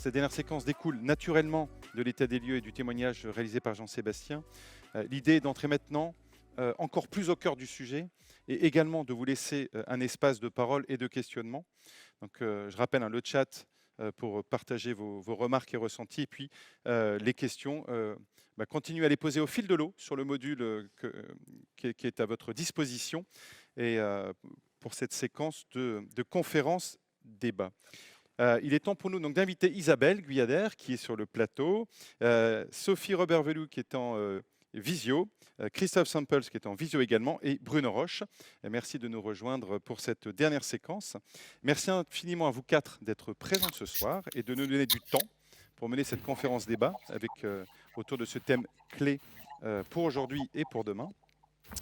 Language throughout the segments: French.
Cette dernière séquence découle naturellement de l'état des lieux et du témoignage réalisé par Jean-Sébastien. L'idée est d'entrer maintenant encore plus au cœur du sujet et également de vous laisser un espace de parole et de questionnement. Donc, je rappelle le chat pour partager vos remarques et ressentis. Et puis, les questions, continuez à les poser au fil de l'eau sur le module qui est à votre disposition et pour cette séquence de conférences débat. Il est temps pour nous donc d'inviter Isabelle Guyader qui est sur le plateau, Sophie Robert-Velou qui est en visio, Christophe Samples qui est en visio également et Bruno Roche. Et merci de nous rejoindre pour cette dernière séquence. Merci infiniment à vous quatre d'être présents ce soir et de nous donner du temps pour mener cette conférence débat avec, autour de ce thème clé pour aujourd'hui et pour demain.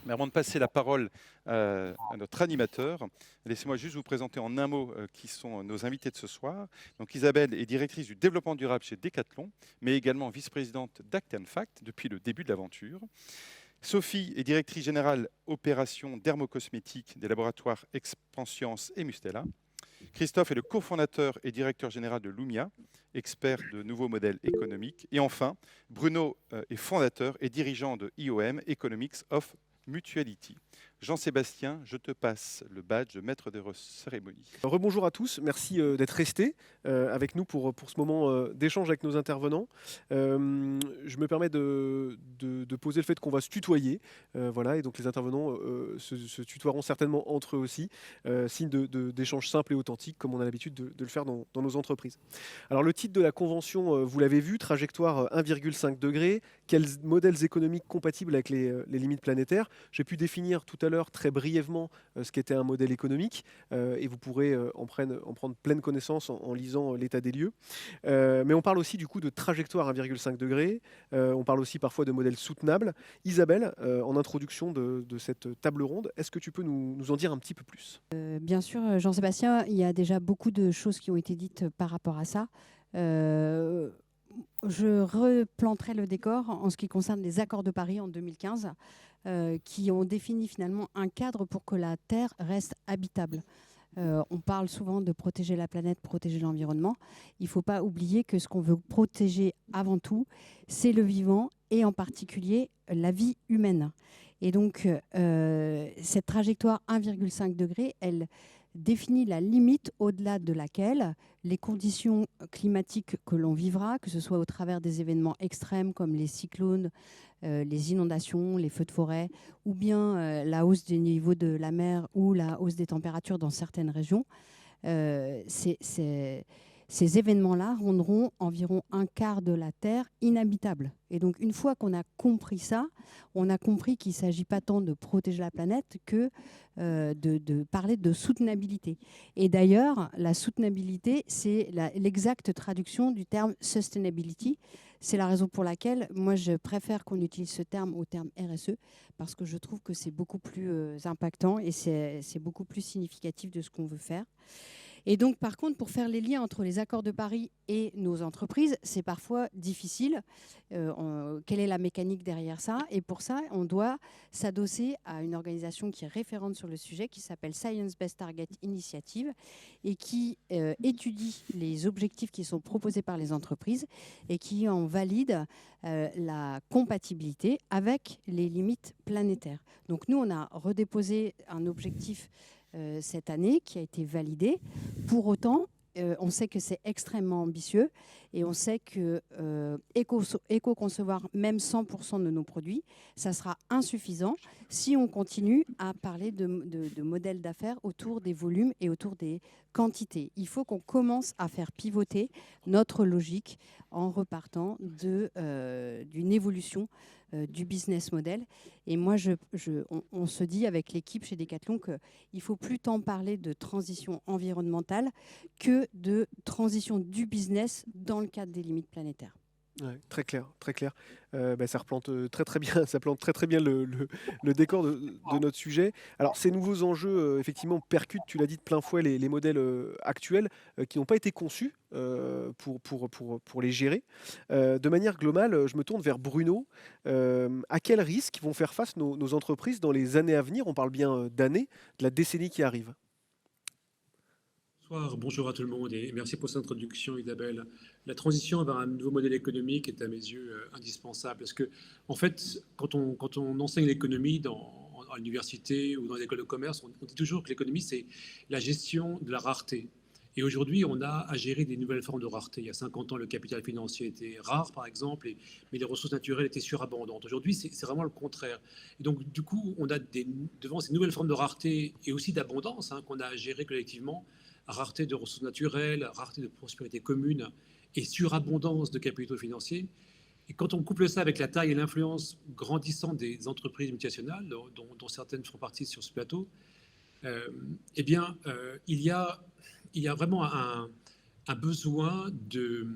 Mais avant de passer la parole à notre animateur, laissez-moi juste vous présenter en un mot qui sont nos invités de ce soir. Donc Isabelle est directrice du développement durable chez Decathlon, mais également vice-présidente d'Act & Fact depuis le début de l'aventure. Sophie est directrice générale opération dermocosmétique des laboratoires Expanscience et Mustela. Christophe est le cofondateur et directeur général de Lumia, expert de nouveaux modèles économiques. Et enfin, Bruno est fondateur et dirigeant de IOM, Economics of Mutuality. Jean-Sébastien, je te passe le badge de maître de cérémonie. Rebonjour à tous, merci d'être restés avec nous pour ce moment d'échange avec nos intervenants. Je me permets de poser le fait qu'on va se tutoyer, voilà, et donc les intervenants se tutoieront certainement entre eux aussi, signe d'échange simple et authentique comme on a l'habitude de le faire dans nos entreprises. Alors le titre de la convention, vous l'avez vu, trajectoire 1,5 degré, quels modèles économiques compatibles avec les limites planétaires. J'ai pu définir tout à l'heure très brièvement ce qu'était un modèle économique et vous pourrez en prendre pleine connaissance en lisant l'état des lieux. Mais on parle aussi du coup de trajectoire 1,5 degré, on parle aussi parfois de modèles soutenables. Isabelle, en introduction de cette table ronde, est-ce que tu peux nous en dire un petit peu plus ? Bien sûr, Jean-Sébastien, il y a déjà beaucoup de choses qui ont été dites par rapport à ça. Je replanterai le décor en ce qui concerne les accords de Paris en 2015 qui ont défini finalement un cadre pour que la Terre reste habitable. On parle souvent de protéger la planète, protéger l'environnement. Il ne faut pas oublier que ce qu'on veut protéger avant tout, c'est le vivant et en particulier la vie humaine. Et donc, cette trajectoire 1,5 degré, elle définit la limite au-delà de laquelle les conditions climatiques que l'on vivra, que ce soit au travers des événements extrêmes comme les cyclones, les inondations, les feux de forêt, ou bien la hausse des niveaux de la mer ou la hausse des températures dans certaines régions, ces événements-là rendront environ un quart de la Terre inhabitable. Et donc, une fois qu'on a compris ça, on a compris qu'il ne s'agit pas tant de protéger la planète que de parler de soutenabilité. Et d'ailleurs, la soutenabilité, c'est l'exacte traduction du terme sustainability. C'est la raison pour laquelle moi, je préfère qu'on utilise ce terme au terme RSE, parce que je trouve que c'est beaucoup plus impactant et c'est beaucoup plus significatif de ce qu'on veut faire. Et donc, par contre, pour faire les liens entre les accords de Paris et nos entreprises, c'est parfois difficile. Quelle est la mécanique derrière ça? Et pour ça, on doit s'adosser à une organisation qui est référente sur le sujet, qui s'appelle Science Based Target Initiative, et qui étudie les objectifs qui sont proposés par les entreprises et qui en valide la compatibilité avec les limites planétaires. Donc nous, on a redéposé un objectif cette année qui a été validé. Pour autant, on sait que c'est extrêmement ambitieux et on sait que éco-concevoir même 100% de nos produits, ça sera insuffisant si on continue à parler de modèles d'affaires autour des volumes et autour des quantités. Il faut qu'on commence à faire pivoter notre logique en repartant d'une évolution du business model. Et moi, on se dit avec l'équipe chez Decathlon qu'il faut plus tant parler de transition environnementale que de transition du business dans le cadre des limites planétaires. Ouais, très clair, très clair. Ça replante très bien, ça plante très bien le décor de notre sujet. Alors ces nouveaux enjeux, effectivement, percutent, tu l'as dit, de plein fouet les modèles actuels qui n'ont pas été conçus pour les gérer. De manière globale, je me tourne vers Bruno. À quels risques vont faire face nos entreprises dans les années à venir? On parle bien d'années, de la décennie qui arrive. Bonsoir, bonjour à tout le monde et merci pour cette introduction, Isabelle. La transition vers un nouveau modèle économique est à mes yeux indispensable parce que, en fait, quand on enseigne l'économie à l'université ou dans les écoles de commerce, on dit toujours que l'économie, c'est la gestion de la rareté. Et aujourd'hui, on a à gérer des nouvelles formes de rareté. Il y a 50 ans, le capital financier était rare, par exemple, mais les ressources naturelles étaient surabondantes. Aujourd'hui, c'est vraiment le contraire. Et donc, du coup, on a devant ces nouvelles formes de rareté et aussi d'abondance qu'on a à gérer collectivement, rareté de ressources naturelles, rareté de prospérité commune et surabondance de capitaux financiers. Et quand on couple ça avec la taille et l'influence grandissante des entreprises multinationales, dont certaines font partie sur ce plateau, eh bien, il y a vraiment un besoin de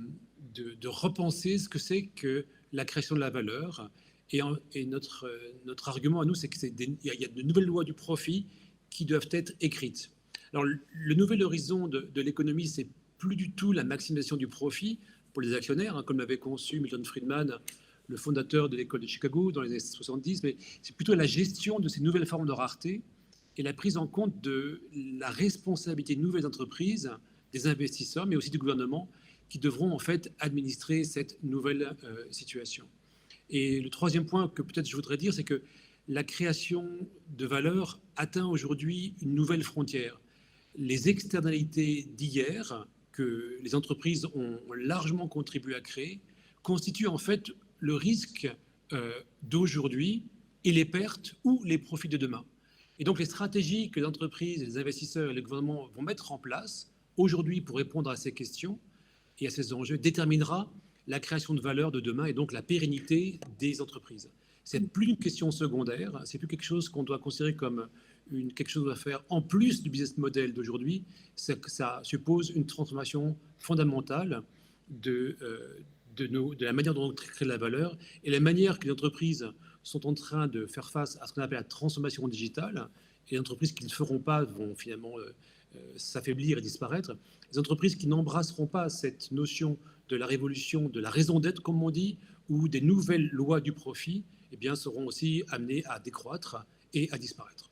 repenser ce que c'est que la création de la valeur. Et notre argument à nous, c'est qu'il y a de nouvelles lois du profit qui doivent être écrites. Alors, le nouvel horizon de l'économie, c'est plus du tout la maximisation du profit pour les actionnaires, comme l'avait conçu Milton Friedman, le fondateur de l'école de Chicago dans les années 70, mais c'est plutôt la gestion de ces nouvelles formes de rareté et la prise en compte de la responsabilité de nouvelles entreprises, des investisseurs, mais aussi du gouvernement, qui devront en fait administrer cette nouvelle situation. Et le troisième point que peut-être je voudrais dire, c'est que la création de valeur atteint aujourd'hui une nouvelle frontière. Les externalités d'hier, que les entreprises ont largement contribué à créer, constituent en fait le risque d'aujourd'hui et les pertes ou les profits de demain. Et donc les stratégies que les entreprises, les investisseurs et le gouvernement vont mettre en place aujourd'hui pour répondre à ces questions et à ces enjeux déterminera la création de valeur de demain et donc la pérennité des entreprises. C'est plus une question secondaire, c'est plus quelque chose qu'on doit considérer comme quelque chose à faire en plus du business model d'aujourd'hui. Ça suppose une transformation fondamentale de la manière dont on crée de la valeur et la manière que les entreprises sont en train de faire face à ce qu'on appelle la transformation digitale. Et les entreprises qui ne le feront pas vont finalement s'affaiblir et disparaître. Les entreprises qui n'embrasseront pas cette notion de la révolution, de la raison d'être, comme on dit, ou des nouvelles lois du profit, eh bien, seront aussi amenées à décroître et à disparaître.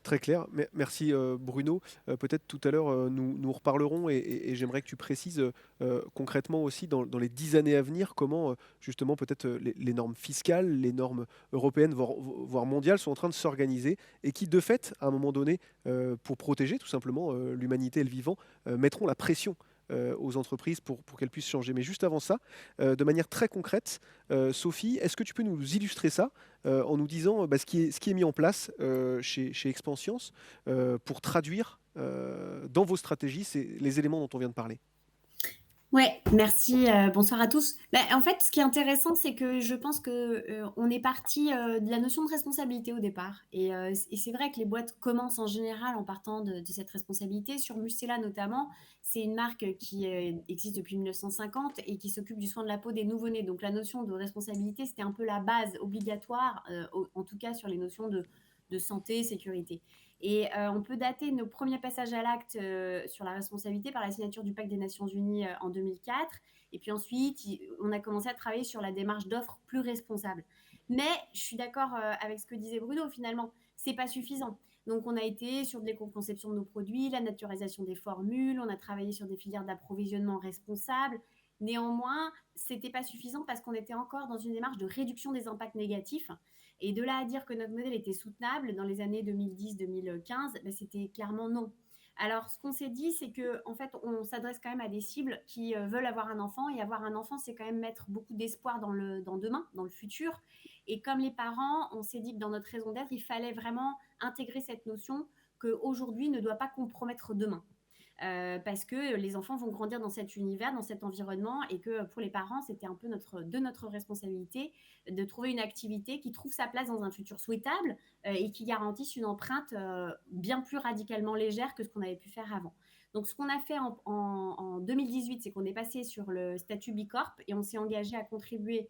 Très clair. Merci Bruno. Peut-être tout à l'heure, nous reparlerons et j'aimerais que tu précises concrètement aussi dans les 10 années à venir comment justement peut-être les normes fiscales, les normes européennes, voire mondiales sont en train de s'organiser et qui de fait, à un moment donné, pour protéger tout simplement l'humanité et le vivant, mettront la pression aux entreprises pour qu'elles puissent changer. Mais juste avant ça, de manière très concrète, Sophie, est-ce que tu peux nous illustrer ça en nous disant ce qui est mis en place chez Expansience pour traduire dans vos stratégies les éléments dont on vient de parler? Ouais, merci. Bonsoir à tous. En fait, ce qui est intéressant, c'est que je pense que on est parti de la notion de responsabilité au départ. Et c'est vrai que les boîtes commencent en général en partant de cette responsabilité. Sur Mustela notamment, c'est une marque qui existe depuis 1950 et qui s'occupe du soin de la peau des nouveau-nés. Donc la notion de responsabilité, c'était un peu la base obligatoire, en tout cas sur les notions de santé, sécurité. Et on peut dater nos premiers passages à l'acte sur la responsabilité par la signature du Pacte des Nations Unies en 2004. Et puis ensuite, on a commencé à travailler sur la démarche d'offres plus responsables. Mais je suis d'accord avec ce que disait Bruno, finalement, c'est pas suffisant. Donc on a été sur de l'éco-conception de nos produits, la naturalisation des formules, on a travaillé sur des filières d'approvisionnement responsables. Néanmoins, c'était pas suffisant parce qu'on était encore dans une démarche de réduction des impacts négatifs. Et de là à dire que notre modèle était soutenable dans les années 2010-2015, c'était clairement non. Alors, ce qu'on s'est dit, c'est qu'en fait, on s'adresse quand même à des cibles qui veulent avoir un enfant. Et avoir un enfant, c'est quand même mettre beaucoup d'espoir dans demain, dans le futur. Et comme les parents, on s'est dit que dans notre raison d'être, il fallait vraiment intégrer cette notion qu'aujourd'hui ne doit pas compromettre demain. Parce que les enfants vont grandir dans cet univers, dans cet environnement, et que pour les parents, c'était un peu de notre responsabilité de trouver une activité qui trouve sa place dans un futur souhaitable et qui garantisse une empreinte bien plus radicalement légère que ce qu'on avait pu faire avant. Donc, ce qu'on a fait en 2018, c'est qu'on est passé sur le statut B Corp et on s'est engagé à contribuer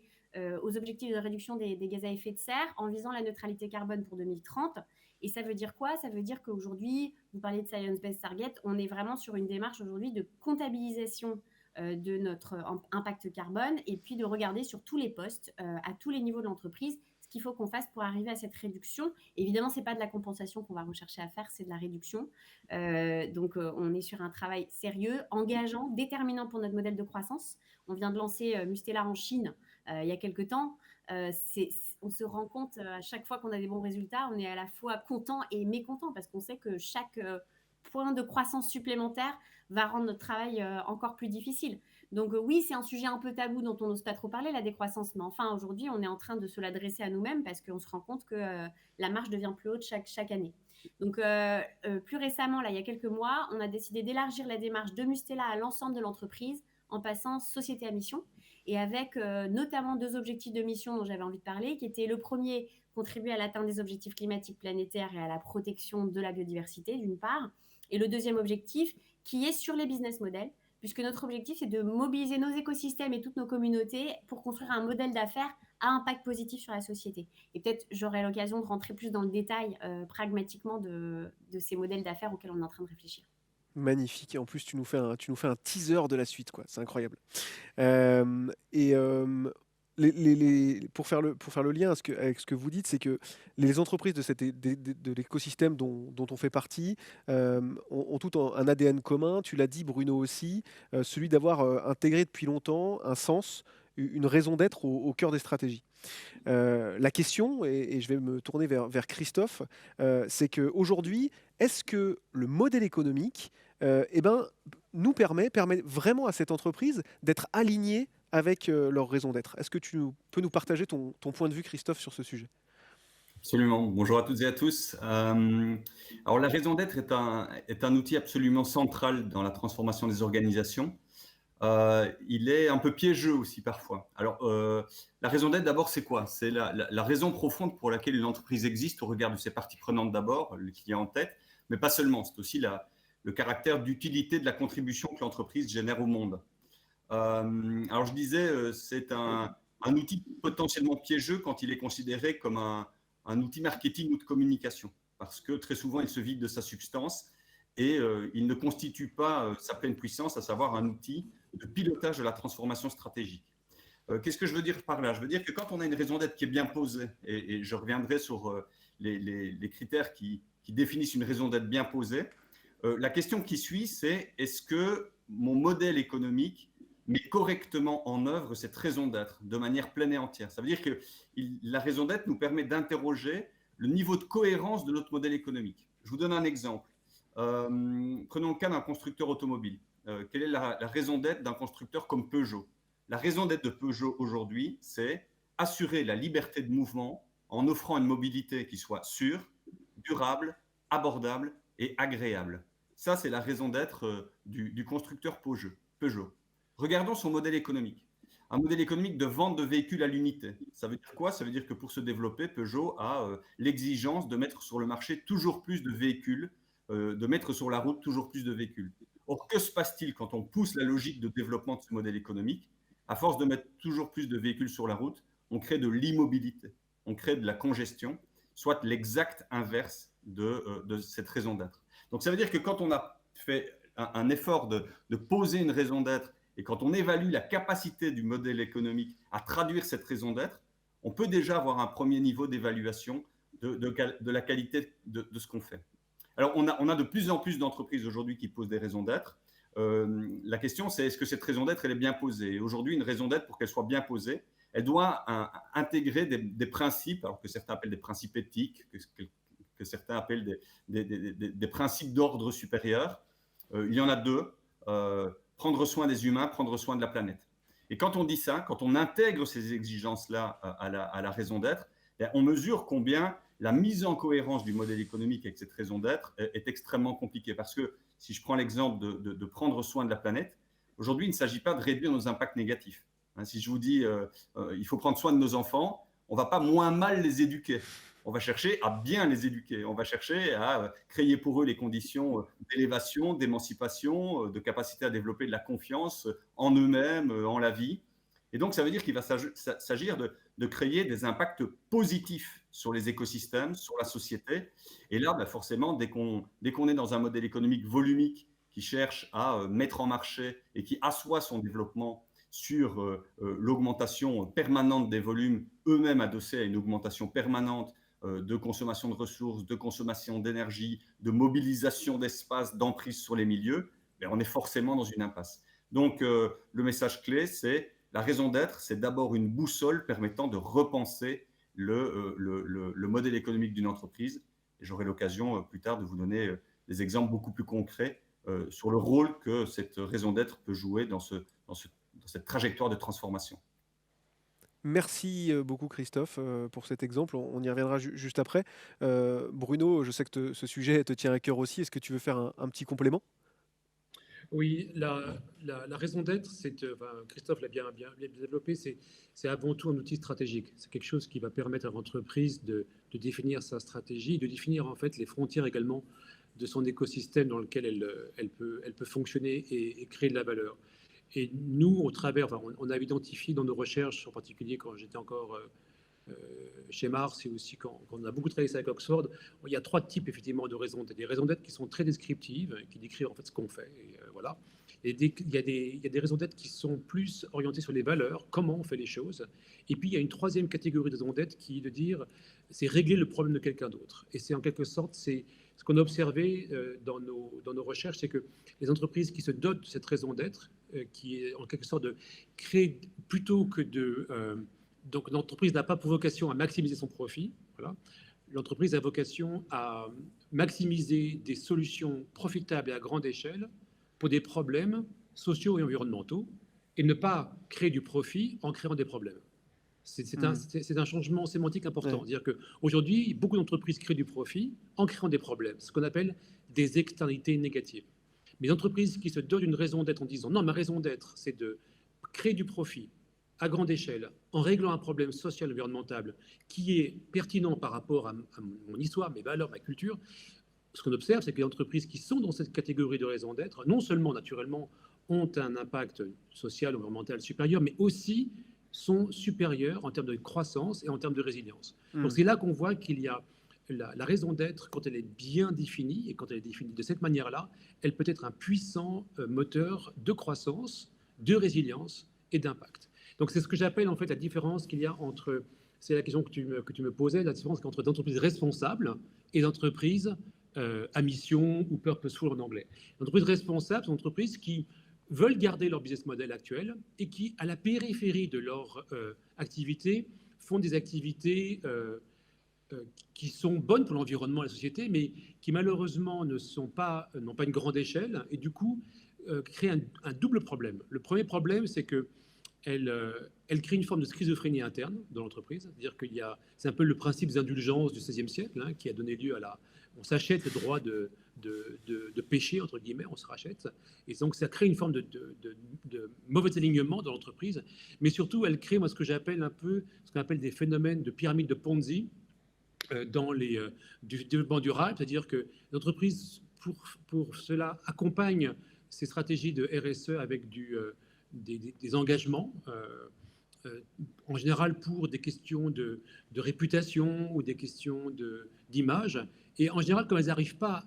aux objectifs de réduction des gaz à effet de serre en visant la neutralité carbone pour 2030. Et ça veut dire quoi? Ça veut dire qu'aujourd'hui, vous parlez de Science-Based Target, on est vraiment sur une démarche aujourd'hui de comptabilisation de notre impact carbone et puis de regarder sur tous les postes, à tous les niveaux de l'entreprise, ce qu'il faut qu'on fasse pour arriver à cette réduction. Évidemment, ce n'est pas de la compensation qu'on va rechercher à faire, c'est de la réduction. Donc, on est sur un travail sérieux, engageant, déterminant pour notre modèle de croissance. On vient de lancer Mustela en Chine il y a quelques temps. On se rend compte à chaque fois qu'on a des bons résultats, on est à la fois content et mécontent parce qu'on sait que chaque point de croissance supplémentaire va rendre notre travail encore plus difficile. Donc oui, c'est un sujet un peu tabou dont on n'ose pas trop parler, la décroissance, mais enfin aujourd'hui, on est en train de se l'adresser à nous-mêmes parce qu'on se rend compte que la marge devient plus haute chaque année. Donc plus récemment, là, il y a quelques mois, on a décidé d'élargir la démarche de Mustela à l'ensemble de l'entreprise en passant société à mission et avec notamment 2 objectifs de mission dont j'avais envie de parler, qui étaient le premier, contribuer à l'atteinte des objectifs climatiques planétaires et à la protection de la biodiversité, d'une part, et le deuxième objectif, qui est sur les business models, puisque notre objectif, c'est de mobiliser nos écosystèmes et toutes nos communautés pour construire un modèle d'affaires à impact positif sur la société. Et peut-être j'aurai l'occasion de rentrer plus dans le détail pragmatiquement de ces modèles d'affaires auxquels on est en train de réfléchir. Magnifique. Et en plus, tu nous fais un teaser de la suite, quoi. C'est incroyable. Et pour faire le lien avec ce que vous dites, c'est que les entreprises de l'écosystème dont on fait partie ont tout un ADN commun. Tu l'as dit, Bruno aussi, celui d'avoir intégré depuis longtemps un sens, une raison d'être au cœur des stratégies. La question, et je vais me tourner vers Christophe, c'est qu'aujourd'hui, est-ce que le modèle économique nous permet vraiment à cette entreprise d'être alignée avec leur raison d'être? Est-ce que tu peux nous partager ton point de vue, Christophe, sur ce sujet? Absolument. Bonjour à toutes et à tous. Alors, la raison d'être est un outil absolument central dans la transformation des organisations. Il est un peu piégeux aussi parfois. Alors, la raison d'être, d'abord, c'est quoi? C'est la raison profonde pour laquelle une entreprise existe au regard de ses parties prenantes d'abord, le client en tête, mais pas seulement. C'est aussi le caractère d'utilité de la contribution que l'entreprise génère au monde. Alors, je disais, c'est un outil potentiellement piégeux quand il est considéré comme un outil marketing ou de communication, parce que très souvent, il se vide de sa substance et il ne constitue pas sa pleine puissance, à savoir un outil de pilotage de la transformation stratégique. Qu'est-ce que je veux dire par là? Je veux dire que quand on a une raison d'être qui est bien posée, et je reviendrai sur les critères qui définissent une raison d'être bien posée, la question qui suit, c'est est-ce que mon modèle économique met correctement en œuvre cette raison d'être de manière pleine et entière? Ça veut dire que la raison d'être nous permet d'interroger le niveau de cohérence de notre modèle économique. Je vous donne un exemple. Prenons le cas d'un constructeur automobile. Quelle est la raison d'être d'un constructeur comme Peugeot? La raison d'être de Peugeot aujourd'hui, c'est assurer la liberté de mouvement en offrant une mobilité qui soit sûre, durable, abordable et agréable. Ça, c'est la raison d'être du constructeur Peugeot. Regardons son modèle économique. Un modèle économique de vente de véhicules à l'unité. Ça veut dire quoi? Ça veut dire que pour se développer, Peugeot a l'exigence de mettre sur le marché toujours plus de véhicules, de mettre sur la route toujours plus de véhicules. Or, que se passe-t-il quand on pousse la logique de développement de ce modèle économique? À force de mettre toujours plus de véhicules sur la route, on crée de l'immobilité, on crée de la congestion, soit l'exact inverse de cette raison d'être. Donc, ça veut dire que quand on a fait un effort de poser une raison d'être et quand on évalue la capacité du modèle économique à traduire cette raison d'être, on peut déjà avoir un premier niveau d'évaluation de la qualité de ce qu'on fait. Alors, on a de plus en plus d'entreprises aujourd'hui qui posent des raisons d'être. La question, c'est est-ce que cette raison d'être, elle est bien posée? Et aujourd'hui, une raison d'être, pour qu'elle soit bien posée, elle doit intégrer des principes, alors que certains appellent des principes éthiques, que certains appellent des principes d'ordre supérieur. Il y en a 2, prendre soin des humains, prendre soin de la planète. Et quand on dit ça, quand on intègre ces exigences-là à la raison d'être, on mesure combien la mise en cohérence du modèle économique avec cette raison d'être est extrêmement compliquée. Parce que si je prends l'exemple de prendre soin de la planète, aujourd'hui, il ne s'agit pas de réduire nos impacts négatifs. Si je vous dis il faut prendre soin de nos enfants, on ne va pas moins mal les éduquer. On va chercher à bien les éduquer. On va chercher à créer pour eux les conditions d'élévation, d'émancipation, de capacité à développer de la confiance en eux-mêmes, en la vie. Et donc, ça veut dire qu'il va s'agir de créer des impacts positifs sur les écosystèmes, sur la société. Et là, forcément, dès qu'on est dans un modèle économique volumique qui cherche à mettre en marché et qui assoit son développement sur l'augmentation permanente des volumes, eux-mêmes adossés à une augmentation permanente de consommation de ressources, de consommation d'énergie, de mobilisation d'espace, d'emprise sur les milieux, ben, on est forcément dans une impasse. Donc, le message clé, c'est la raison d'être, c'est d'abord une boussole permettant de repenser le modèle économique d'une entreprise. Et j'aurai l'occasion plus tard de vous donner des exemples beaucoup plus concrets sur le rôle que cette raison d'être peut jouer dans cette trajectoire de transformation. Merci beaucoup Christophe pour cet exemple. On y reviendra juste après. Bruno, je sais que ce sujet te tient à cœur aussi. Est-ce que tu veux faire un petit complément? Oui, la raison d'être, Christophe l'a bien développé, c'est avant tout un outil stratégique. C'est quelque chose qui va permettre à l'entreprise de définir sa stratégie, de définir en fait les frontières également de son écosystème dans lequel elle peut fonctionner et créer de la valeur. Et nous, au travers, on a identifié dans nos recherches, en particulier quand j'étais encore chez Mars et aussi quand on a beaucoup travaillé ça avec Oxford, il y a 3 types effectivement de raisons d'être. Des raisons d'être qui sont très descriptives, qui décrivent en fait ce qu'on fait. Et, voilà. Et il y a des raisons d'être qui sont plus orientées sur les valeurs, comment on fait les choses. Et puis il y a une 3e catégorie de raisons d'être qui est de dire, c'est régler le problème de quelqu'un d'autre. Et c'est en quelque sorte, c'est ce qu'on a observé dans nos recherches, c'est que les entreprises qui se dotent de cette raison d'être, qui est en quelque sorte de créer plutôt que de... donc l'entreprise n'a pas pour vocation à maximiser son profit. Voilà. L'entreprise a vocation à maximiser des solutions profitables et à grande échelle pour des problèmes sociaux et environnementaux et ne pas créer du profit en créant des problèmes. C'est un changement sémantique important. C'est-à-dire qu'aujourd'hui, beaucoup d'entreprises créent du profit en créant des problèmes, ce qu'on appelle des externalités négatives. Mais les entreprises qui se donnent une raison d'être en disant « non, ma raison d'être, c'est de créer du profit à grande échelle, en réglant un problème social et environnemental qui est pertinent par rapport à mon histoire, mes valeurs, ma culture », ce qu'on observe, c'est que les entreprises qui sont dans cette catégorie de raison d'être, non seulement, naturellement, ont un impact social, environnemental supérieur, mais aussi sont supérieures en termes de croissance et en termes de résilience. Donc c'est là qu'on voit qu'il y a la raison d'être, quand elle est bien définie, et quand elle est définie de cette manière-là, elle peut être un puissant moteur de croissance, de résilience et d'impact. Donc c'est ce que j'appelle en fait la différence qu'il y a entre, c'est la question que tu me posais, la différence entre d'entreprises responsables et d'entreprises à mission ou purposeful en anglais. L'entreprise responsable, c'est une entreprise qui veulent garder leur business model actuel et qui, à la périphérie de leur activité, font des activités qui sont bonnes pour l'environnement et la société, mais qui malheureusement n'ont pas une grande échelle et du coup créent un double problème. Le premier problème, c'est que elle crée une forme de schizophrénie interne dans l'entreprise, c'est-à-dire c'est un peu le principe des indulgences du XVIe siècle qui a donné lieu à on s'achète le droit de pécher, entre guillemets, on se rachète. Et donc, ça crée une forme de mauvais alignement dans l'entreprise. Mais surtout, elle crée, moi, ce que j'appelle un peu, ce qu'on appelle des phénomènes de pyramide de Ponzi dans du développement durable. C'est-à-dire que l'entreprise, pour cela, accompagne ces stratégies de RSE avec des engagements, en général pour des questions de réputation ou des questions d'image. Et en général, comme elles n'arrivent pas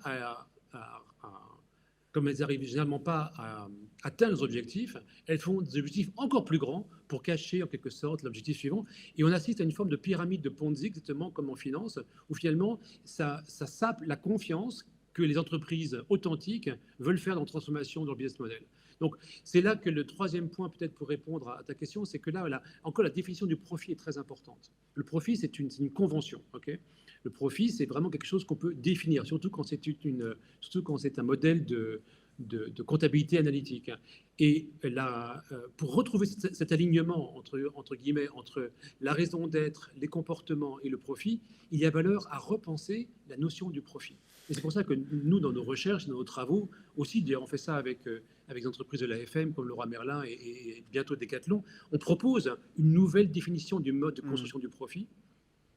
généralement pas à atteindre leurs objectifs, elles font des objectifs encore plus grands pour cacher en quelque sorte l'objectif suivant. Et on assiste à une forme de pyramide de Ponzi, exactement comme en finance, où finalement ça sape la confiance que les entreprises authentiques veulent faire dans la transformation de leur business model. Donc, c'est là que le 3e point, peut-être pour répondre à ta question, c'est que là, encore, la définition du profit est très importante. Le profit, c'est une convention. Okay, le profit, c'est vraiment quelque chose qu'on peut définir, surtout quand c'est un modèle de comptabilité analytique. Et là, pour retrouver cet alignement entre guillemets, entre la raison d'être, les comportements et le profit, il y a valeur à repenser la notion du profit. Et c'est pour ça que nous, dans nos recherches, dans nos travaux, aussi, d'ailleurs, on fait ça avec des entreprises de l'AFM comme Leroy Merlin et bientôt Decathlon, on propose une nouvelle définition du mode de construction du profit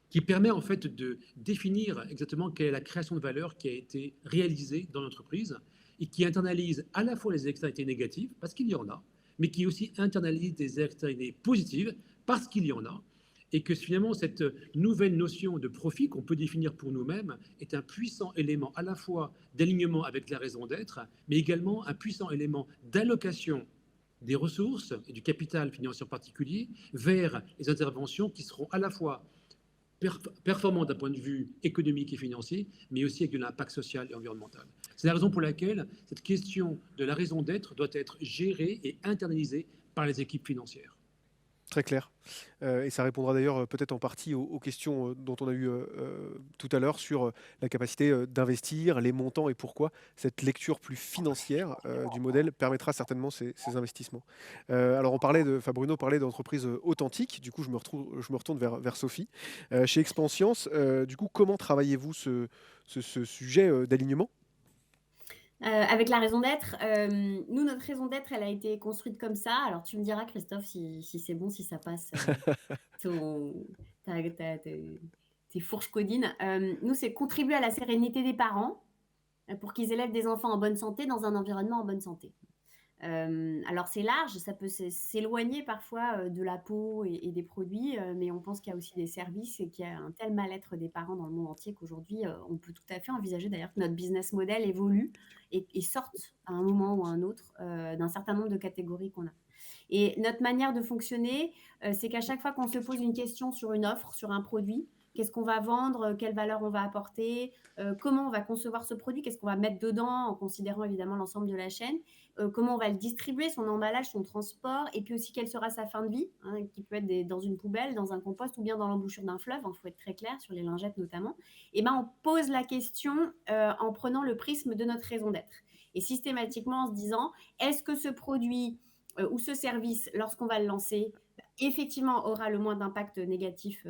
qui permet en fait de définir exactement quelle est la création de valeur qui a été réalisée dans l'entreprise et qui internalise à la fois les externalités négatives, parce qu'il y en a, mais qui aussi internalise des externalités positives, parce qu'il y en a, et que finalement cette nouvelle notion de profit qu'on peut définir pour nous-mêmes est un puissant élément à la fois d'alignement avec la raison d'être, mais également un puissant élément d'allocation des ressources et du capital financier en particulier vers les interventions qui seront à la fois performantes d'un point de vue économique et financier, mais aussi avec de l'impact social et environnemental. C'est la raison pour laquelle cette question de la raison d'être doit être gérée et internalisée par les équipes financières. Très clair. Et ça répondra d'ailleurs peut-être en partie aux questions dont on a eu tout à l'heure sur la capacité d'investir, les montants et pourquoi cette lecture plus financière du modèle permettra certainement ces investissements. Alors Bruno parlait d'entreprises authentiques, du coup je me retourne vers Sophie. Chez Expanscience, du coup comment travaillez-vous ce sujet d'alignement ? Avec la raison d'être, nous, notre raison d'être, elle a été construite comme ça. Alors, tu me diras, Christophe, si c'est bon, si ça passe tes fourches codines. Nous, c'est contribuer à la sérénité des parents pour qu'ils élèvent des enfants en bonne santé dans un environnement en bonne santé. Alors c'est large, ça peut s'éloigner parfois de la peau et des produits, mais on pense qu'il y a aussi des services et qu'il y a un tel mal-être des parents dans le monde entier qu'aujourd'hui, on peut tout à fait envisager d'ailleurs que notre business model évolue et sorte à un moment ou à un autre d'un certain nombre de catégories qu'on a. Et notre manière de fonctionner, c'est qu'à chaque fois qu'on se pose une question sur une offre, sur un produit, qu'est-ce qu'on va vendre, quelle valeur on va apporter, comment on va concevoir ce produit, qu'est-ce qu'on va mettre dedans en considérant évidemment l'ensemble de la chaîne, comment on va le distribuer, son emballage, son transport, et puis aussi quelle sera sa fin de vie, qui peut être dans une poubelle, dans un compost ou bien dans l'embouchure d'un fleuve, il faut être très clair sur les lingettes notamment. Et ben, on pose la question en prenant le prisme de notre raison d'être. Et systématiquement en se disant, est-ce que ce produit ou ce service, lorsqu'on va le lancer, effectivement aura le moins d'impact négatif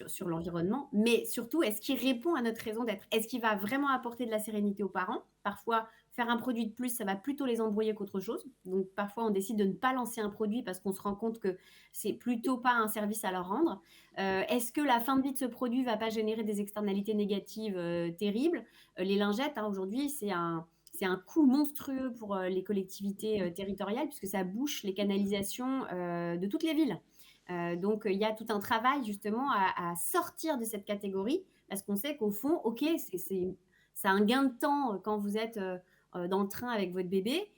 sur l'environnement, mais surtout, est-ce qu'il répond à notre raison d'être? Est-ce qu'il va vraiment apporter de la sérénité aux parents? Parfois, faire un produit de plus, ça va plutôt les embrouiller qu'autre chose. Donc, parfois, on décide de ne pas lancer un produit parce qu'on se rend compte que c'est plutôt pas un service à leur rendre. Est-ce que la fin de vie de ce produit ne va pas générer des externalités négatives terribles? Les lingettes, aujourd'hui, c'est un coût monstrueux pour les collectivités territoriales puisque ça bouche les canalisations de toutes les villes. Donc, il y a tout un travail justement à sortir de cette catégorie parce qu'on sait qu'au fond, OK, c'est un gain de temps quand vous êtes dans le train avec votre bébé.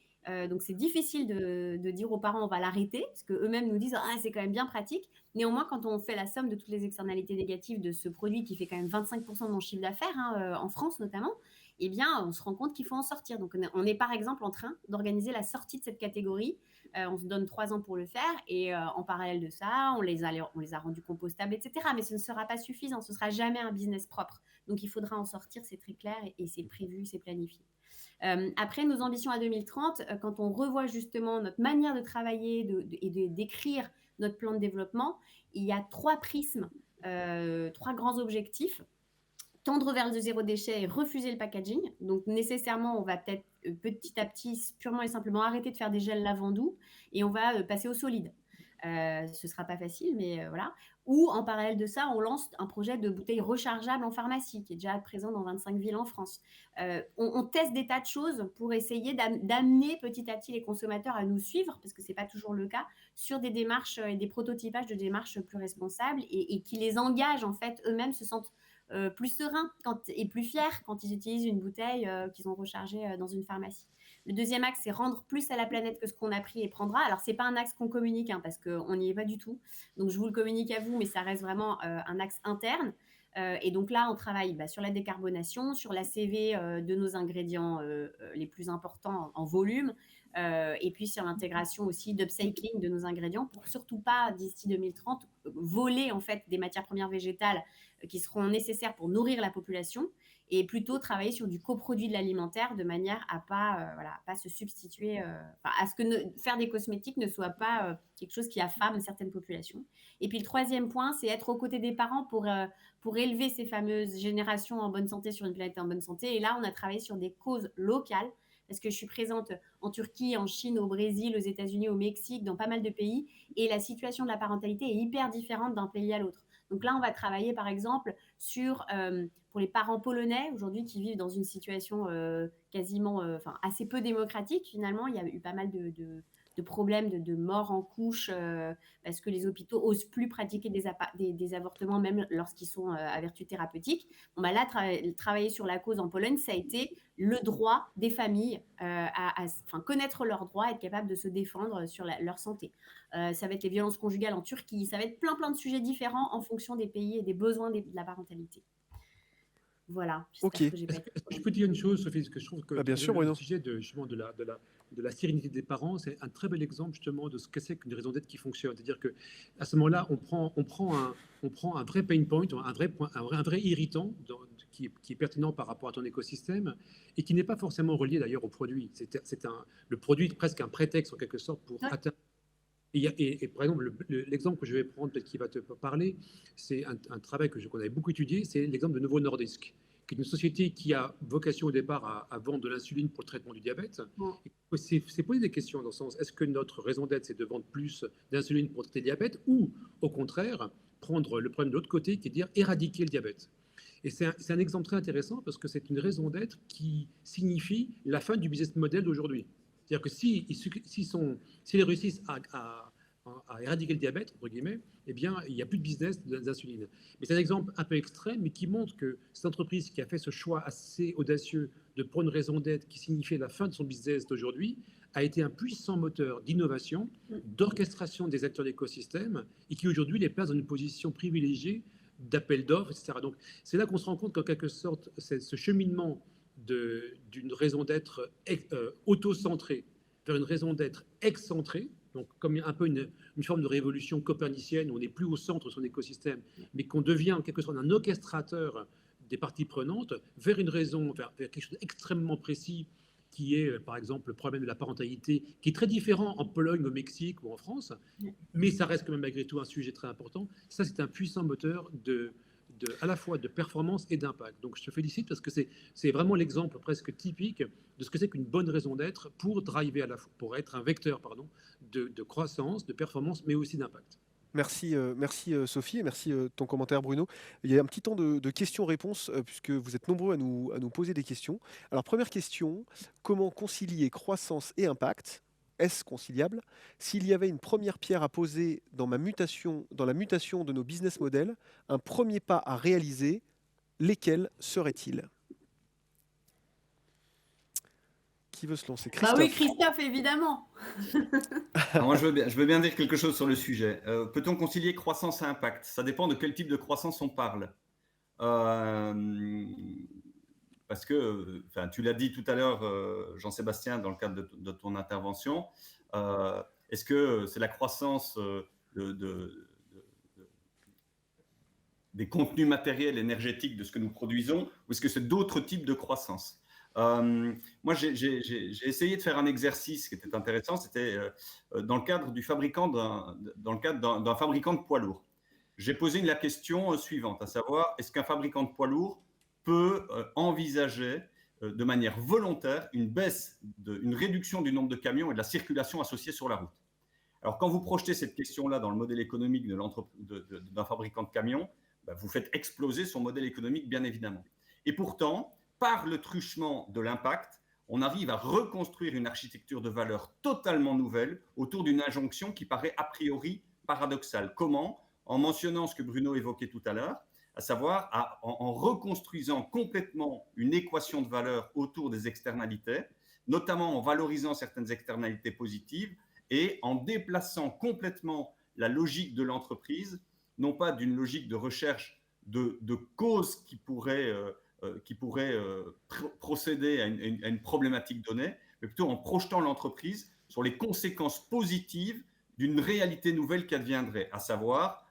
Donc, c'est difficile de dire aux parents on va l'arrêter parce qu'eux-mêmes nous disent c'est quand même bien pratique. Néanmoins, quand on fait la somme de toutes les externalités négatives de ce produit qui fait quand même 25% de mon chiffre d'affaires, en France notamment, eh bien, on se rend compte qu'il faut en sortir. Donc, on est par exemple en train d'organiser la sortie de cette catégorie. On se donne 3 ans pour le faire et en parallèle de ça, on les a rendus compostables, etc. Mais ce ne sera pas suffisant, ce ne sera jamais un business propre. Donc, il faudra en sortir, c'est très clair et c'est prévu, c'est planifié. Après, nos ambitions à 2030, quand on revoit justement notre manière de travailler et d'écrire notre plan de développement, il y a 3 prismes, 3 grands objectifs. Tendre vers le zéro déchet et refuser le packaging. Donc, nécessairement, on va peut-être petit à petit, purement et simplement, arrêter de faire des gels lavandou et on va passer au solide. Ce ne sera pas facile, mais voilà. Ou, en parallèle de ça, on lance un projet de bouteilles rechargeables en pharmacie qui est déjà présent dans 25 villes en France. On teste des tas de choses pour essayer d'amener petit à petit les consommateurs à nous suivre, parce que ce n'est pas toujours le cas, sur des démarches et des prototypages de démarches plus responsables et qui les engagent, en fait, eux-mêmes se sentent plus sereins et plus fiers quand ils utilisent une bouteille qu'ils ont rechargée dans une pharmacie. Le deuxième axe, c'est rendre plus à la planète que ce qu'on a pris et prendra. Alors, ce n'est pas un axe qu'on communique parce qu'on n'y est pas du tout. Donc, je vous le communique à vous, mais ça reste vraiment un axe interne. Et donc là, on travaille sur la décarbonation, sur la CV de nos ingrédients les plus importants en volume, et puis sur l'intégration aussi d'upcycling de nos ingrédients pour surtout pas, d'ici 2030, voler en fait des matières premières végétales qui seront nécessaires pour nourrir la population et plutôt travailler sur du coproduit de l'alimentaire de manière à pas se substituer, à ce que faire des cosmétiques ne soit pas quelque chose qui affame certaines populations. Et puis le troisième point, c'est être aux côtés des parents pour élever ces fameuses générations en bonne santé sur une planète en bonne santé. Et là, on a travaillé sur des causes locales parce que je suis présente en Turquie, en Chine, au Brésil, aux États-Unis, au Mexique, dans pas mal de pays, et la situation de la parentalité est hyper différente d'un pays à l'autre. Donc là, on va travailler par exemple sur, pour les parents polonais aujourd'hui qui vivent dans une situation quasiment, assez peu démocratique finalement. Il y a eu pas mal de problèmes de mort en couche parce que les hôpitaux osent plus pratiquer des avortements même lorsqu'ils sont à vertu thérapeutique. Bon, bah là, travailler sur la cause en Pologne, ça a été le droit des familles connaître leurs droits, être capable de se défendre sur leur santé. Ça va être les violences conjugales en Turquie, ça va être plein de sujets différents en fonction des pays et des besoins de la parentalité. Voilà, j'espère que j'ai pas été... Je peux dire une chose, Sophie, parce que je trouve que bien sûr, le sujet justement de la sérénité des parents, c'est un très bel exemple justement de ce que c'est qu'une raison d'être qui fonctionne. C'est-à-dire qu'à ce moment-là, on prend un vrai pain point, un vrai irritant qui est pertinent par rapport à ton écosystème et qui n'est pas forcément relié d'ailleurs au produit. Le produit est presque un prétexte en quelque sorte pour atteindre. Et par exemple, l'exemple que je vais prendre, peut-être qui va te parler, c'est un travail qu'on avait beaucoup étudié, c'est l'exemple de Novo Nordisk, qui est une société qui a vocation au départ à vendre de l'insuline pour le traitement du diabète. C'est poser des questions dans le sens, est-ce que notre raison d'être, c'est de vendre plus d'insuline pour traiter le diabète, ou au contraire, prendre le problème de l'autre côté, qui est de dire éradiquer le diabète. Et c'est un exemple très intéressant parce que c'est une raison d'être qui signifie la fin du business model d'aujourd'hui. C'est-à-dire que s'ils réussissent à éradiquer le diabète, entre guillemets, eh bien, il n'y a plus de business d'insuline. Mais c'est un exemple un peu extrême, mais qui montre que cette entreprise qui a fait ce choix assez audacieux de prendre une raison d'être qui signifiait la fin de son business d'aujourd'hui, a été un puissant moteur d'innovation, d'orchestration des acteurs d'écosystème, et qui aujourd'hui les place dans une position privilégiée d'appel d'offres, etc. Donc, c'est là qu'on se rend compte qu'en quelque sorte, ce cheminement d'une raison d'être auto-centrée vers une raison d'être excentrée, donc comme un peu une forme de révolution copernicienne où on n'est plus au centre de son écosystème, mais qu'on devient en quelque sorte un orchestrateur des parties prenantes vers une raison, vers quelque chose d'extrêmement précis qui est, par exemple, le problème de la parentalité, qui est très différent en Pologne, au Mexique ou en France, mais ça reste quand même malgré tout un sujet très important. Ça, c'est un puissant moteur à la fois de performance et d'impact. Donc je te félicite parce que c'est vraiment l'exemple presque typique de ce que c'est qu'une bonne raison d'être pour driver pour être un vecteur de croissance, de performance, mais aussi d'impact. Merci Sophie et merci ton commentaire Bruno. Il y a un petit temps de questions-réponses puisque vous êtes nombreux à nous poser des questions. Alors première question, comment concilier croissance et impact ? Est-ce conciliable ? S'il y avait une première pierre à poser dans la mutation de nos business models, un premier pas à réaliser, lesquels seraient-ils ? Qui veut se lancer ? Christophe. Bah oui, Christophe, évidemment. Alors moi, je veux bien dire quelque chose sur le sujet. Peut-on concilier croissance et impact ? Ça dépend de quel type de croissance on parle. Parce que, tu l'as dit tout à l'heure, Jean-Sébastien, dans le cadre de ton intervention, est-ce que c'est la croissance des contenus matériels énergétiques de ce que nous produisons, ou est-ce que c'est d'autres types de croissance ? Moi, j'ai essayé de faire un exercice qui était intéressant, c'était dans le cadre d'un fabricant de poids lourds. J'ai posé la question suivante, à savoir, est-ce qu'un fabricant de poids lourds peut envisager de manière volontaire une réduction du nombre de camions et de la circulation associée sur la route. Alors, quand vous projetez cette question-là dans le modèle économique d'un fabricant de camions, vous faites exploser son modèle économique, bien évidemment. Et pourtant, par le truchement de l'impact, on arrive à reconstruire une architecture de valeur totalement nouvelle autour d'une injonction qui paraît a priori paradoxale. Comment ? En mentionnant ce que Bruno évoquait tout à l'heure, à savoir en reconstruisant complètement une équation de valeur autour des externalités, notamment en valorisant certaines externalités positives et en déplaçant complètement la logique de l'entreprise, non pas d'une logique de recherche de causes qui pourraient procéder à une problématique donnée, mais plutôt en projetant l'entreprise sur les conséquences positives d'une réalité nouvelle qui adviendrait, à savoir,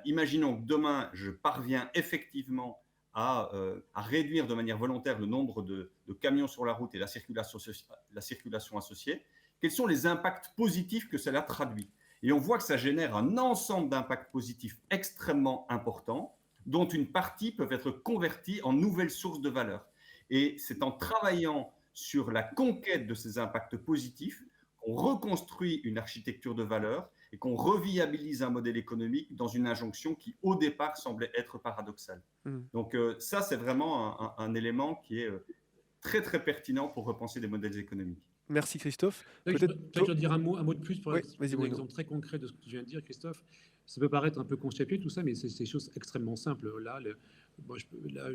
imaginons que demain, je parviens effectivement à réduire de manière volontaire le nombre de camions sur la route et la circulation associée. Quels sont les impacts positifs que cela traduit ? Et on voit que ça génère un ensemble d'impacts positifs extrêmement importants, dont une partie peut être convertie en nouvelles sources de valeur. Et c'est en travaillant sur la conquête de ces impacts positifs qu'on reconstruit une architecture de valeur et qu'on reviabilise un modèle économique dans une injonction qui, au départ, semblait être paradoxale. Donc ça, c'est vraiment un élément qui est très, très pertinent pour repenser des modèles économiques. Merci Christophe. Peut-être Peut-être je dire un mot de plus pour Oui, vas-y, un Bruno. exemple très concret de ce que tu viens de dire, Christophe. Ça peut paraître un peu conceptuel tout ça, mais c'est des choses extrêmement simples. Là,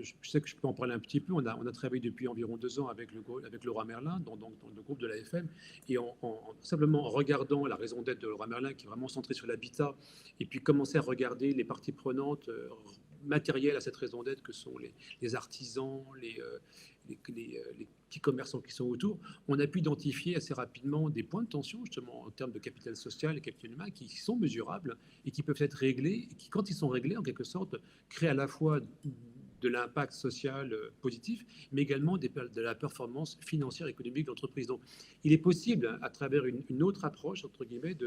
je sais que je peux en parler un petit peu. On a travaillé depuis environ 2 ans avec Leroy Merlin, dans le groupe de l'AFM, et simplement en regardant la raison d'être de Leroy Merlin, qui est vraiment centrée sur l'habitat, et puis commencer à regarder les parties prenantes matérielles à cette raison d'être, que sont les artisans, les petits commerçants qui sont autour, on a pu identifier assez rapidement des points de tension, justement, en termes de capital social et capital humain, qui sont mesurables et qui peuvent être réglés, et qui, quand ils sont réglés, en quelque sorte, créent à la fois de l'impact social positif, mais également de la performance financière et économique de l'entreprise. Donc, il est possible, à travers une autre approche, entre guillemets,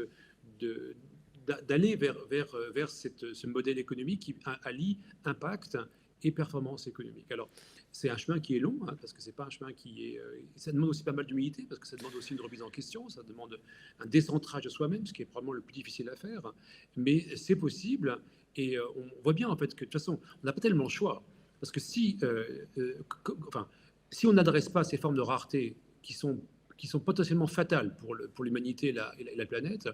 d'aller vers ce modèle économique qui allie impact et performance économique. Alors, c'est un chemin qui est long, parce que c'est pas un chemin qui est... ça demande aussi pas mal d'humilité, parce que ça demande aussi une remise en question, ça demande un décentrage de soi-même, ce qui est probablement le plus difficile à faire, mais c'est possible, et on voit bien, en fait, que de toute façon, on n'a pas tellement le choix, parce que si on n'adresse pas ces formes de rareté qui sont potentiellement fatales pour l'humanité et la planète,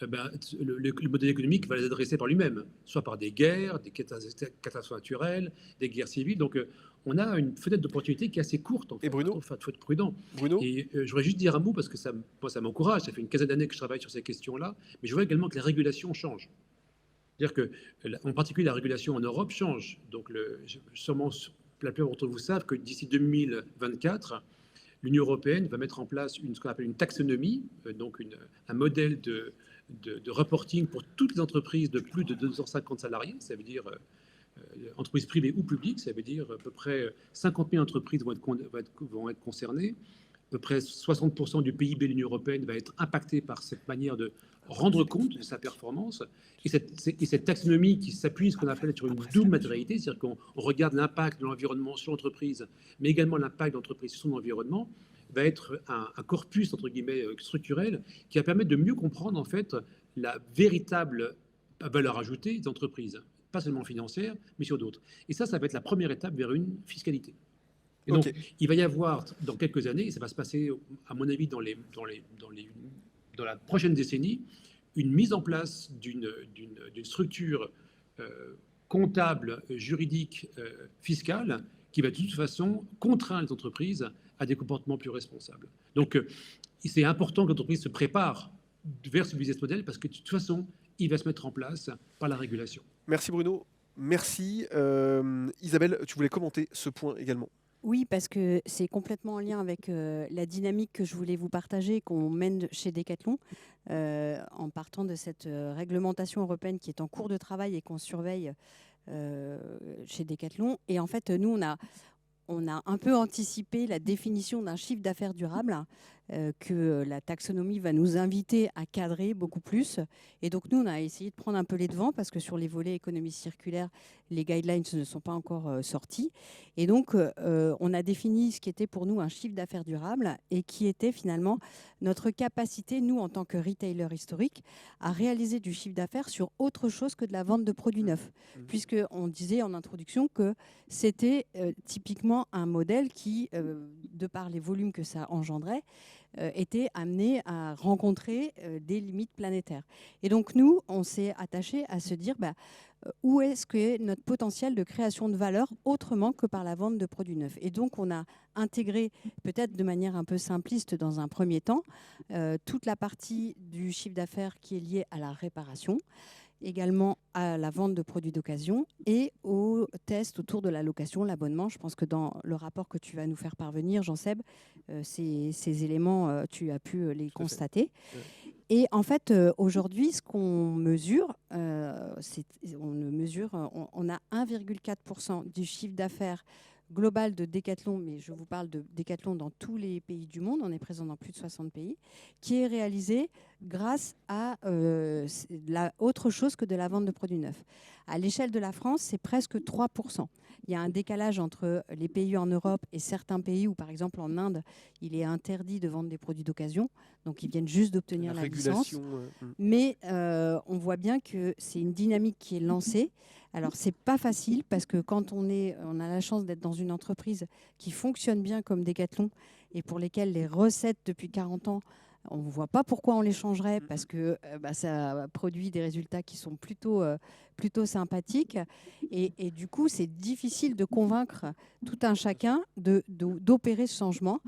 le modèle économique va les adresser par lui-même, soit par des guerres, des catastrophes naturelles, des guerres civiles. Donc, on a une fenêtre d'opportunité qui est assez courte. En fait. Et Bruno, il faut être prudent. Bruno, Et je voudrais juste dire un mot, parce que ça m'encourage. Ça fait une quinzaine d'années que je travaille sur ces questions-là. Mais je vois également que la régulation change. C'est-à-dire que, en particulier, la régulation en Europe change. Donc, sûrement, la plupart d'entre vous savent que d'ici 2024, l'Union européenne va mettre en place ce qu'on appelle une taxonomie, donc un modèle de reporting pour toutes les entreprises de plus de 250 salariés, ça veut dire entreprises privées ou publiques, ça veut dire à peu près 50 000 entreprises vont être concernées, à peu près 60% du PIB de l'Union européenne va être impacté par cette manière de rendre compte de sa performance. Et cette taxonomie qui s'appuie, ce qu'on appelle, sur une double matérialité, c'est-à-dire qu'on regarde l'impact de l'environnement sur l'entreprise, mais également l'impact de l'entreprise sur son environnement, va être un corpus, entre guillemets, structurel, qui va permettre de mieux comprendre, en fait, la véritable valeur ajoutée des entreprises, pas seulement financière, mais sur d'autres. Et ça va être la première étape vers une fiscalité. Et donc, il va y avoir, dans quelques années, et ça va se passer, à mon avis, dans la prochaine décennie, une mise en place d'une structure comptable, juridique, fiscale, qui va de toute façon contraindre les entreprises à des comportements plus responsables. Donc, c'est important que l'entreprise se prépare vers ce business model, parce que de toute façon, il va se mettre en place par la régulation. Merci Bruno. Merci. Isabelle, tu voulais commenter ce point également? Oui, parce que c'est complètement en lien avec la dynamique que je voulais vous partager, qu'on mène chez Decathlon, en partant de cette réglementation européenne qui est en cours de travail et qu'on surveille chez Decathlon. Et en fait, nous, on a un peu anticipé la définition d'un chiffre d'affaires durable que la taxonomie va nous inviter à cadrer beaucoup plus. Et donc, nous, on a essayé de prendre un peu les devants, parce que sur les volets économie circulaire, les guidelines ne sont pas encore sortis. Et donc, on a défini ce qui était pour nous un chiffre d'affaires durable, et qui était finalement notre capacité, nous, en tant que retailer historique, à réaliser du chiffre d'affaires sur autre chose que de la vente de produits neufs. Puisqu'on disait en introduction que c'était typiquement un modèle qui, de par les volumes que ça engendrait, était amené à rencontrer des limites planétaires. Et donc nous, on s'est attaché à se dire où est-ce que notre potentiel de création de valeur autrement que par la vente de produits neufs. Et donc on a intégré, peut-être de manière un peu simpliste dans un premier temps, toute la partie du chiffre d'affaires qui est liée à la réparation, également à la vente de produits d'occasion et au test autour de la location, l'abonnement. Je pense que dans le rapport que tu vas nous faire parvenir, Jean-Seb, ces éléments, tu as pu les constater. Et en fait, aujourd'hui, ce qu'on mesure, on a 1,4% du chiffre d'affaires global de Decathlon, mais je vous parle de Decathlon dans tous les pays du monde, on est présent dans plus de 60 pays, qui est réalisé grâce à autre chose que de la vente de produits neufs. À l'échelle de la France, c'est presque 3%. Il y a un décalage entre les pays en Europe et certains pays où, par exemple, en Inde, il est interdit de vendre des produits d'occasion. Donc, ils viennent juste d'obtenir la licence. Mais on voit bien que c'est une dynamique qui est lancée Alors, c'est pas facile parce que quand on a la chance d'être dans une entreprise qui fonctionne bien comme Decathlon et pour lesquelles les recettes depuis 40 ans, on ne voit pas pourquoi on les changerait parce que ça produit des résultats qui sont plutôt sympathiques. Et du coup, c'est difficile de convaincre tout un chacun d'opérer ce changement,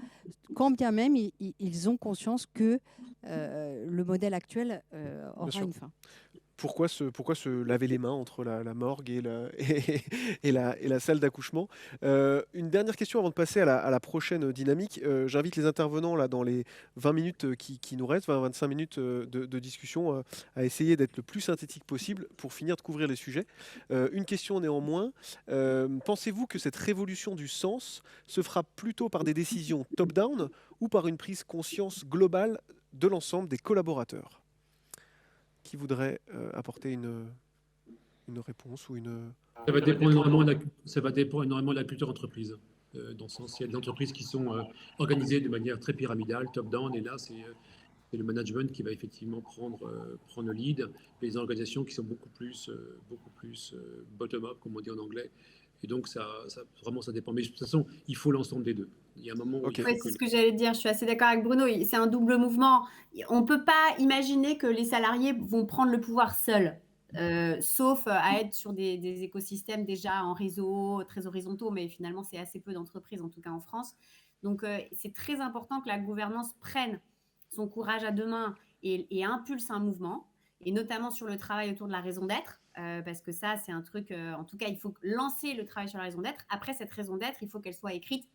quand bien même ils ont conscience que le modèle actuel aura une fin. Pourquoi se laver les mains entre la morgue et la salle d'accouchement? Une dernière question avant de passer à la prochaine dynamique. J'invite les intervenants là, dans les 20 minutes qui nous restent, 20-25 minutes de discussion, à essayer d'être le plus synthétique possible pour finir de couvrir les sujets. Une question néanmoins. Pensez-vous que cette révolution du sens se fera plutôt par des décisions top-down ou par une prise conscience globale de l'ensemble des collaborateurs? Qui voudrait apporter une réponse ou une... Ça va dépendre énormément de la culture entreprise. Dans le sens, il y a des entreprises qui sont organisées de manière très pyramidale, top-down, et là, c'est le management qui va effectivement prendre le lead, et les organisations qui sont beaucoup plus bottom-up, comme on dit en anglais. Et donc, vraiment, ça dépend. Mais de toute façon, il faut l'ensemble des deux. Il y a un moment où Oui, c'est ce que j'allais dire. Je suis assez d'accord avec Bruno. C'est un double mouvement. On ne peut pas imaginer que les salariés vont prendre le pouvoir seuls, sauf à être sur des écosystèmes déjà en réseau, très horizontaux, mais finalement, c'est assez peu d'entreprises, en tout cas en France. Donc, c'est très important que la gouvernance prenne son courage à deux mains et impulse un mouvement, et notamment sur le travail autour de la raison d'être. Parce que ça, c'est un truc, en tout cas, il faut lancer le travail sur la raison d'être. Après, cette raison d'être, il faut qu'elle soit écrite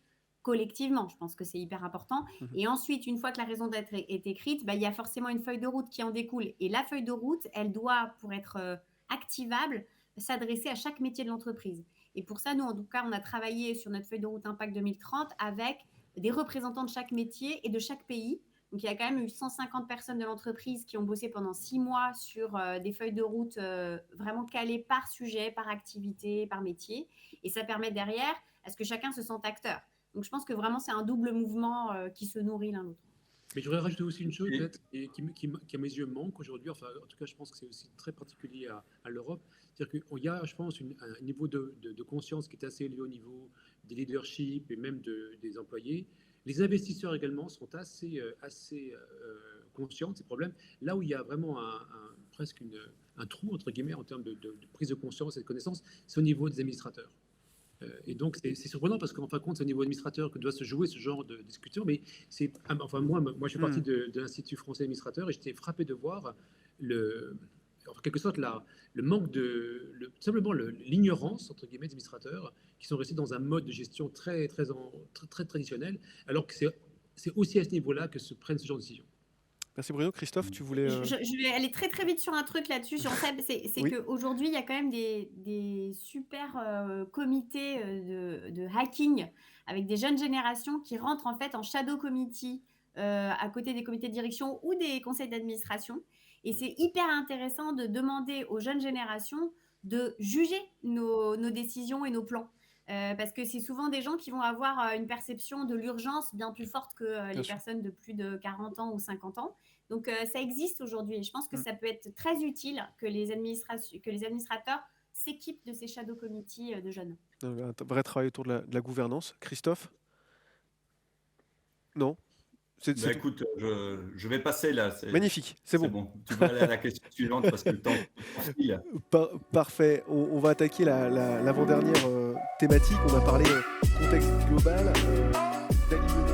collectivement. Je pense que c'est hyper important. Et ensuite, une fois que la raison d'être est écrite, il y a forcément une feuille de route qui en découle. Et la feuille de route, elle doit, pour être activable, s'adresser à chaque métier de l'entreprise. Et pour ça, nous, en tout cas, on a travaillé sur notre feuille de route Impact 2030 avec des représentants de chaque métier et de chaque pays. Donc, il y a quand même eu 150 personnes de l'entreprise qui ont bossé pendant 6 mois sur des feuilles de route vraiment calées par sujet, par activité, par métier. Et ça permet derrière à ce que chacun se sente acteur. Donc, je pense que vraiment, c'est un double mouvement qui se nourrit l'un l'autre. Mais je voudrais rajouter aussi une chose peut-être, qui à mes yeux manque aujourd'hui. Enfin, en tout cas, je pense que c'est aussi très particulier à l'Europe. C'est-à-dire qu'il y a, je pense, un niveau de conscience qui est assez élevé au niveau des leaderships et même des employés. Les investisseurs également sont assez conscients de ces problèmes. Là où il y a vraiment presque un trou, entre guillemets, en termes de prise de conscience et de connaissance, c'est au niveau des administrateurs. Et donc, c'est surprenant parce qu'en fin de compte, c'est au niveau administrateur que doit se jouer ce genre de discussion. Mais moi, je fais partie de l'Institut français administrateur et j'étais frappé de voir en quelque sorte le manque simplement l'ignorance, entre guillemets, des administrateurs qui sont restés dans un mode de gestion très traditionnel, alors que c'est aussi à ce niveau-là que se prennent ce genre de décisions. Merci Bruno. Christophe, tu voulais... Je vais aller très très vite sur un truc là-dessus, Jean-Seb. C'est Oui. qu'aujourd'hui, il y a quand même des super comités de hacking avec des jeunes générations qui rentrent en fait en shadow committee à côté des comités de direction ou des conseils d'administration. Et c'est hyper intéressant de demander aux jeunes générations de juger nos décisions et nos plans. Parce que c'est souvent des gens qui vont avoir une perception de l'urgence bien plus forte que les personnes de plus de 40 ans ou 50 ans. Donc, ça existe aujourd'hui. Et je pense que ça peut être très utile que les administrateurs s'équipent de ces shadow committees de jeunes. Un vrai travail autour de la gouvernance. Christophe? Non? Écoute, je vais passer là. Magnifique, c'est bon. Tu vas aller à la question suivante parce que le temps file. Parfait. On va attaquer l'avant-dernière thématique. On a parlé contexte global, d'alignement